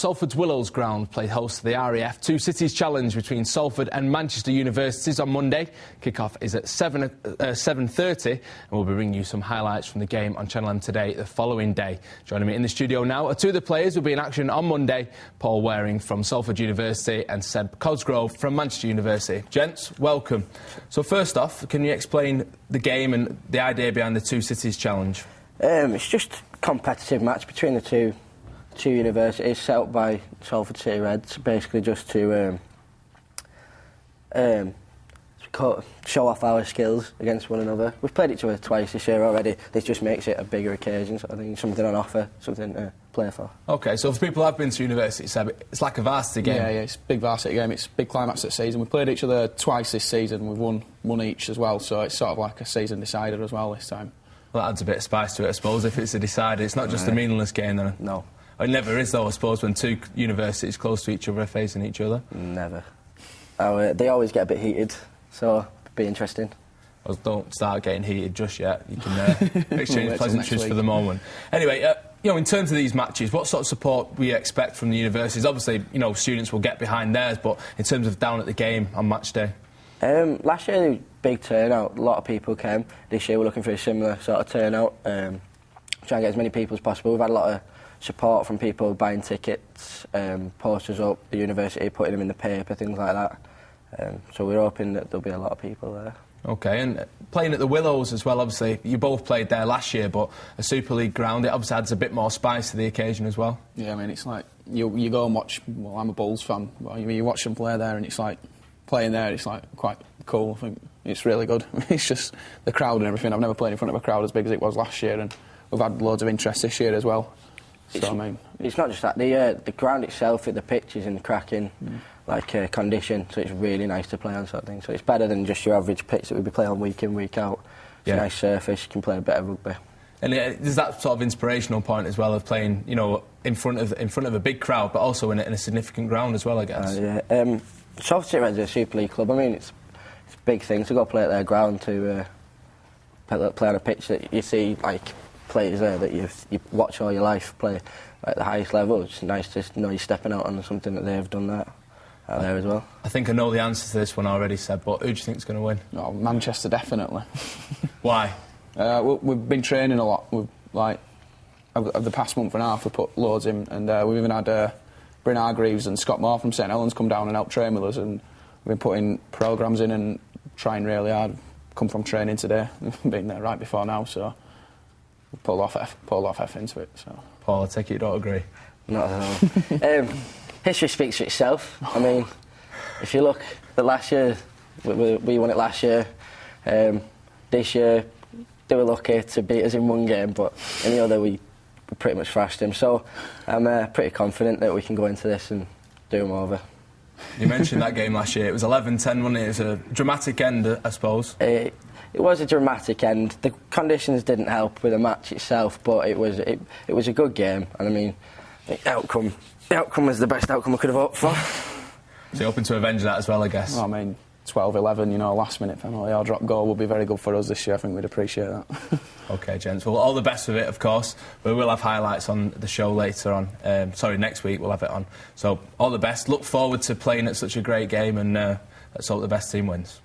Salford's Willows ground played host to the RAF Two Cities challenge between Salford and Manchester Universities on Monday. Kick-off is at 7:30, and we'll be bringing you some highlights from the game on Channel M today, the following day. Joining me in the studio now are two of the players who will be in action on Monday, Paul Waring from Salford University and Seb Cosgrove from Manchester University. Gents, welcome. So first off, can you explain the game and the idea behind the Two Cities challenge? It's just a competitive match between the two universities set up by Salford City Reds, basically just to show off our skills against one another. We've played each other twice this year already. This just makes it a bigger occasion, so I think something on offer, something to play for. OK, so for people who have been to university, it's like a varsity game. Yeah, it's a big varsity game. It's a big climax of the season. We've played each other twice this season. We've won one each as well, so it's sort of like a season decider as well this time. Well, that adds a bit of spice to it, I suppose, if it's a decider. It's not just a meaningless game, then. No. It never is, though, I suppose, when two universities close to each other are facing each other. Never. They always get a bit heated, so it'll be interesting. Well, don't start getting heated just yet. You can exchange pleasantries for the moment. Anyway, in terms of these matches, what sort of support we expect from the universities? Obviously, students will get behind theirs, but in terms of down at the game on match day? Last year, big turnout. A lot of people came. This year, we're looking for a similar sort of turnout. Try and get as many people as possible. We've had a lot of support from people buying tickets, posters up, the university putting them in the paper, things like that. So we're hoping that there'll be a lot of people there. OK, and playing at the Willows as well, obviously, you both played there last year, but a Super League ground, it obviously adds a bit more spice to the occasion as well. Yeah, I mean, it's like, you go and watch, well, I'm a Bulls fan, but you watch them play there and it's like, playing there, it's like quite cool. I think it's really good. It's just the crowd and everything. I've never played in front of a crowd as big as it was last year, and we've had loads of interest this year as well. It's not just that. The ground itself, the pitch is in cracking condition, so it's really nice to play on, sort of thing. So it's better than just your average pitch that we'd be playing on week in, week out. It's a nice surface. You can play a bit of rugby. And there's that sort of inspirational point as well of playing, in front of a big crowd, but also in a significant ground as well, I guess. Salford City Reds are a Super League club. I mean, it's a big thing to go play at their ground, to play on a pitch that you see players there that you watch all your life play at the highest level. It's nice to know you're stepping out on something that they've done out there as well. I think I know the answer to this one already, Seb, but who do you think's going to win? Oh, Manchester, definitely. Why? We've been training a lot. Over the past month and a half, we've put loads in, and we've even had Bryn Hargreaves and Scott Moore from St Helens come down and help train with us, and we've been putting programmes in and trying really hard. Come from training today, been there right before now, so we've pulled off F into it. So. Paul, I take it you don't agree? Not at all. History speaks for itself. I mean, if you look at last year, we won it last year. This year, they were lucky to beat us in one game, but in the other we pretty much thrashed them. So I'm pretty confident that we can go into this and do them over. You mentioned that game last year. It was 11-10, wasn't it? It was a dramatic end, I suppose. It was a dramatic end. The conditions didn't help with the match itself, but it was a good game. And I mean, the outcome was the best outcome I could have hoped for. So you're hoping to avenge that as well, I guess. Well, I mean, 12-11, last minute penalty or drop goal would be very good for us this year. I think we'd appreciate that. OK, gents. Well, all the best with it, of course. We will have highlights on the show later on. Next week we'll have it on. So all the best. Look forward to playing at such a great game, and let's hope the best team wins.